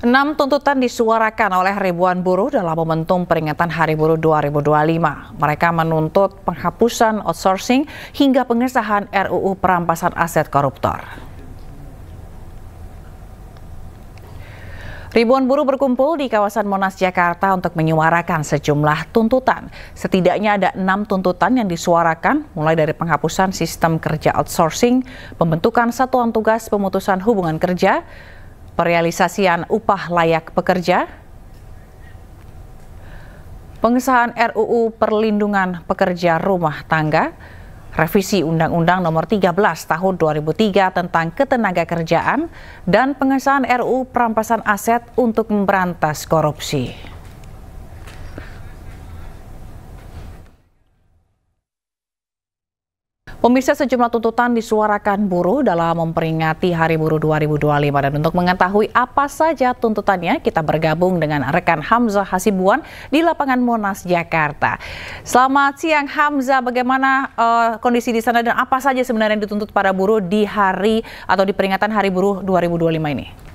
6 tuntutan disuarakan oleh ribuan buruh dalam momentum peringatan Hari Buruh 2025. Mereka menuntut penghapusan outsourcing hingga pengesahan RUU perampasan aset koruptor. Ribuan buruh berkumpul di kawasan Monas, Jakarta untuk menyuarakan sejumlah tuntutan. Setidaknya ada 6 tuntutan yang disuarakan, mulai dari penghapusan sistem kerja outsourcing, pembentukan satuan tugas pemutusan hubungan kerja, perealisasian upah layak pekerja, pengesahan RUU perlindungan pekerja rumah tangga, revisi Undang-Undang Nomor 13 Tahun 2003 tentang Ketenagakerjaan, dan pengesahan RUU perampasan aset untuk memberantas korupsi. Pemirsa, sejumlah tuntutan disuarakan buruh dalam memperingati Hari Buruh 2025. Dan untuk mengetahui apa saja tuntutannya, kita bergabung dengan rekan Hamzah Hasibuan di lapangan Monas, Jakarta. Selamat siang Hamzah, bagaimana kondisi di sana dan apa saja sebenarnya yang dituntut para buruh di hari atau di peringatan Hari Buruh 2025 ini?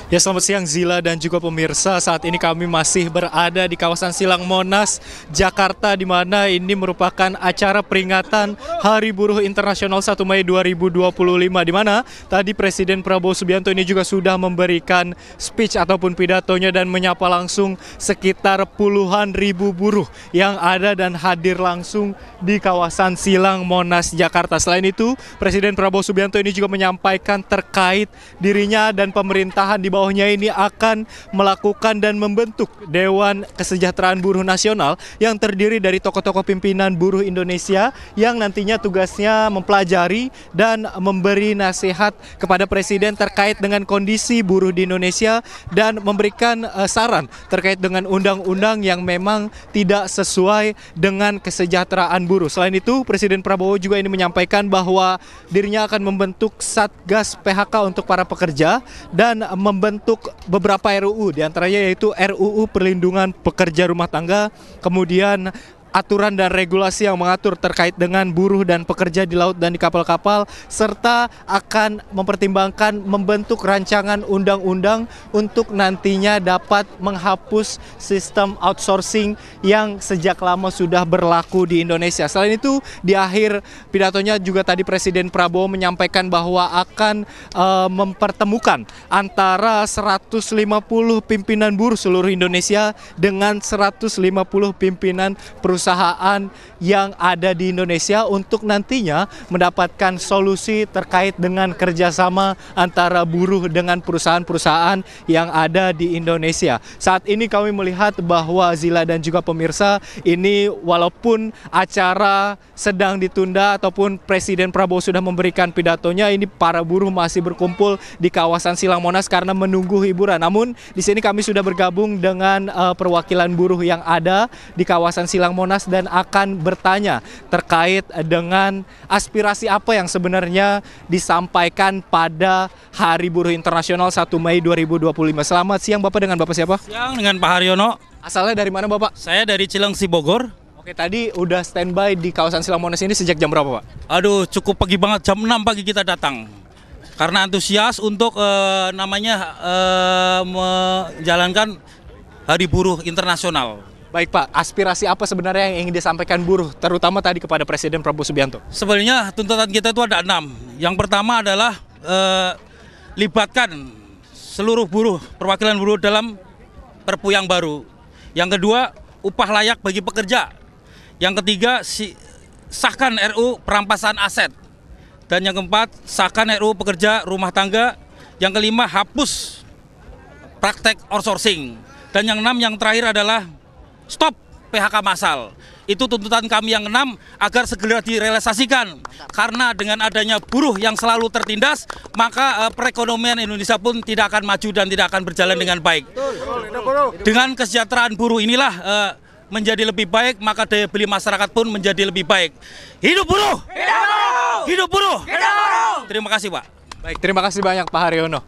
Ya, selamat siang Zila dan juga pemirsa. Saat ini kami masih berada di kawasan Silang Monas, Jakarta, di mana ini merupakan acara peringatan Hari Buruh Internasional 1 Mei 2025, di mana tadi Presiden Prabowo Subianto ini juga sudah memberikan speech ataupun pidatonya dan menyapa langsung sekitar puluhan ribu buruh yang ada dan hadir langsung di kawasan Silang Monas, Jakarta. Selain itu, Presiden Prabowo Subianto ini juga menyampaikan terkait dirinya dan pemerintahan di bawahnya ini akan melakukan dan membentuk Dewan Kesejahteraan Buruh Nasional yang terdiri dari tokoh-tokoh pimpinan buruh Indonesia yang nantinya tugasnya mempelajari dan memberi nasihat kepada Presiden terkait dengan kondisi buruh di Indonesia dan memberikan saran terkait dengan undang-undang yang memang tidak sesuai dengan kesejahteraan buruh. Selain itu, Presiden Prabowo juga ini menyampaikan bahwa dirinya akan membentuk Satgas PHK untuk para pekerja dan membentuk beberapa RUU, diantaranya yaitu RUU Perlindungan Pekerja Rumah Tangga, kemudian aturan dan regulasi yang mengatur terkait dengan buruh dan pekerja di laut dan di kapal-kapal, serta akan mempertimbangkan membentuk rancangan undang-undang untuk nantinya dapat menghapus sistem outsourcing yang sejak lama sudah berlaku di Indonesia. Selain itu, di akhir pidatonya juga tadi Presiden Prabowo menyampaikan bahwa akan mempertemukan antara 150 pimpinan buruh seluruh Indonesia dengan 150 pimpinan perusahaan yang ada di Indonesia untuk nantinya mendapatkan solusi terkait dengan kerjasama antara buruh dengan perusahaan-perusahaan yang ada di Indonesia. Saat ini kami melihat bahwa Zila dan juga pemirsa, ini walaupun acara sedang ditunda ataupun Presiden Prabowo sudah memberikan pidatonya, ini para buruh masih berkumpul di kawasan Silang Monas karena menunggu hiburan. Namun di sini kami sudah bergabung dengan perwakilan buruh yang ada di kawasan Silang Monas dan akan bertanya terkait dengan aspirasi apa yang sebenarnya disampaikan pada Hari Buruh Internasional 1 Mei 2025. Selamat siang Bapak, dengan Bapak siapa? Siang, dengan Pak Haryono. Asalnya dari mana Bapak? Saya dari Cilengsi, Bogor. Oke, tadi udah standby di kawasan Silang Monas ini sejak jam berapa Pak? Aduh, cukup pagi banget, jam 6 pagi kita datang. Karena antusias untuk menjalankan Hari Buruh Internasional. Baik Pak, aspirasi apa sebenarnya yang ingin disampaikan buruh, terutama tadi kepada Presiden Prabowo Subianto? Sebenarnya tuntutan kita itu ada 6. Yang pertama adalah libatkan seluruh buruh, perwakilan buruh dalam Perpu yang baru. Yang kedua, upah layak bagi pekerja. Yang ketiga, sahkan RUU perampasan aset. Dan yang keempat, sahkan RUU pekerja rumah tangga. Yang kelima, hapus praktek outsourcing. Dan yang 6, yang terakhir adalah stop PHK massal. Itu tuntutan kami yang 6 agar segera direalisasikan. Karena dengan adanya buruh yang selalu tertindas, maka perekonomian Indonesia pun tidak akan maju dan tidak akan berjalan dengan baik. Dengan kesejahteraan buruh inilah menjadi lebih baik, maka daya beli masyarakat pun menjadi lebih baik. Hidup buruh! Hidup buruh! Hidup buruh! Hidup buruh! Terima kasih Pak. Baik, terima kasih banyak Pak Haryono.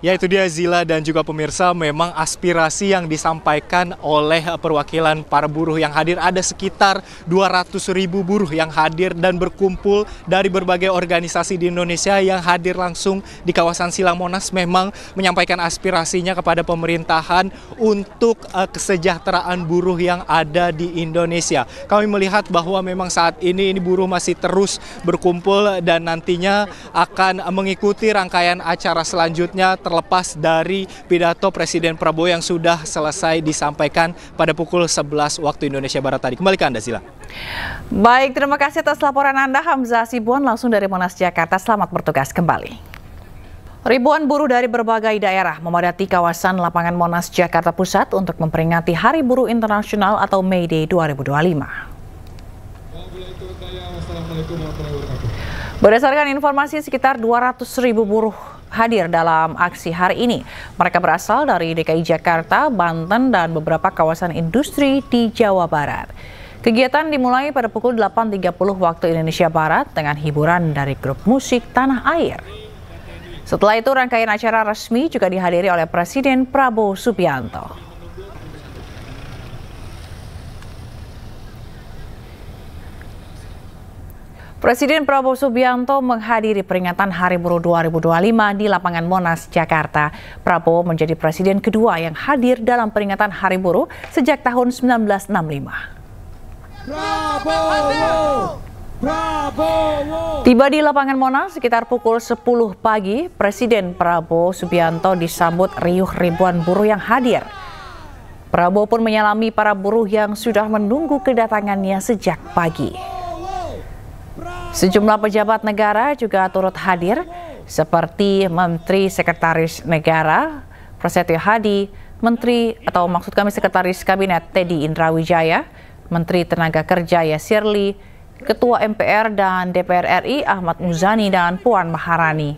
Ya, itu dia Zila dan juga pemirsa, memang aspirasi yang disampaikan oleh perwakilan para buruh yang hadir, ada sekitar 200.000 buruh yang hadir dan berkumpul dari berbagai organisasi di Indonesia yang hadir langsung di kawasan Silang Monas, memang menyampaikan aspirasinya kepada pemerintahan untuk kesejahteraan buruh yang ada di Indonesia. Kami melihat bahwa memang saat ini buruh masih terus berkumpul dan nantinya akan mengikuti rangkaian acara selanjutnya terlepas dari pidato Presiden Prabowo yang sudah selesai disampaikan pada pukul 11 waktu Indonesia Barat tadi. Kembali ke Anda, Zila. Baik, terima kasih atas laporan Anda, Hamzah Hasibuan, langsung dari Monas, Jakarta. Selamat bertugas kembali. Ribuan buruh dari berbagai daerah memadati kawasan lapangan Monas, Jakarta Pusat untuk memperingati Hari Buruh Internasional atau May Day 2025. Berdasarkan informasi, sekitar 200.000 buruh hadir dalam aksi hari ini. Mereka berasal dari DKI Jakarta, Banten, dan beberapa kawasan industri di Jawa Barat. Kegiatan dimulai pada pukul 8.30 waktu Indonesia Barat dengan hiburan dari grup musik Tanah Air. Setelah itu, rangkaian acara resmi juga dihadiri oleh Presiden Prabowo Subianto. Presiden Prabowo Subianto menghadiri peringatan Hari Buruh 2025 di lapangan Monas, Jakarta. Prabowo menjadi presiden kedua yang hadir dalam peringatan Hari Buruh sejak tahun 1965. Prabowo! Prabowo! Tiba di lapangan Monas sekitar pukul 10 pagi, Presiden Prabowo Subianto disambut riuh ribuan buruh yang hadir. Prabowo pun menyalami para buruh yang sudah menunggu kedatangannya sejak pagi. Sejumlah pejabat negara juga turut hadir, seperti Menteri Sekretaris Negara Prasetyo Hadi, Sekretaris Kabinet Teddy Indrawijaya, Menteri Tenaga Kerja Yasirli, Ketua MPR dan DPR RI Ahmad Muzani, dan Puan Maharani.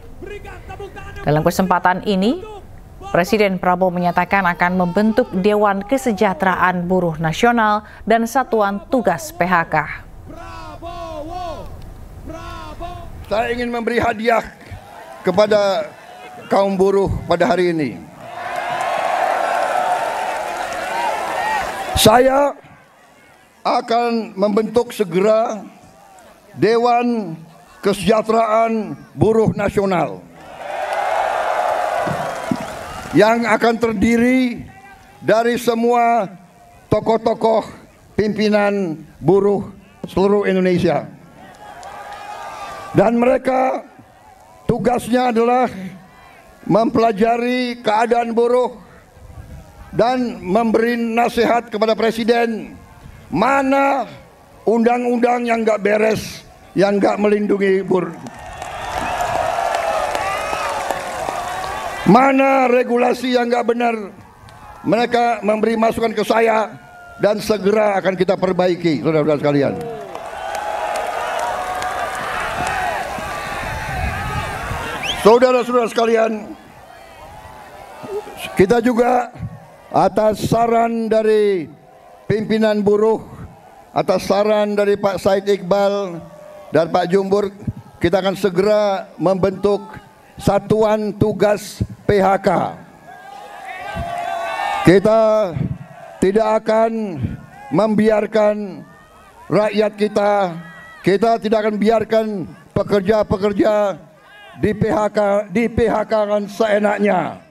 Dalam kesempatan ini, Presiden Prabowo menyatakan akan membentuk Dewan Kesejahteraan Buruh Nasional dan Satuan Tugas PHK. Saya ingin memberi hadiah kepada kaum buruh pada hari ini. Saya akan membentuk segera Dewan Kesejahteraan Buruh Nasional yang akan terdiri dari semua tokoh-tokoh pimpinan buruh seluruh Indonesia. Dan mereka tugasnya adalah mempelajari keadaan buruh dan memberi nasihat kepada Presiden mana undang-undang yang nggak beres, yang nggak melindungi buruh, mana regulasi yang nggak benar. Mereka memberi masukan ke saya dan segera akan kita perbaiki, saudara-saudara sekalian. Saudara-saudara sekalian, kita juga atas saran dari pimpinan buruh, atas saran dari Pak Said Iqbal dan Pak Jumbur, kita akan segera membentuk Satuan Tugas PHK. Kita tidak akan membiarkan rakyat kita tidak akan biarkan pekerja-pekerja di PHK-kan seenaknya.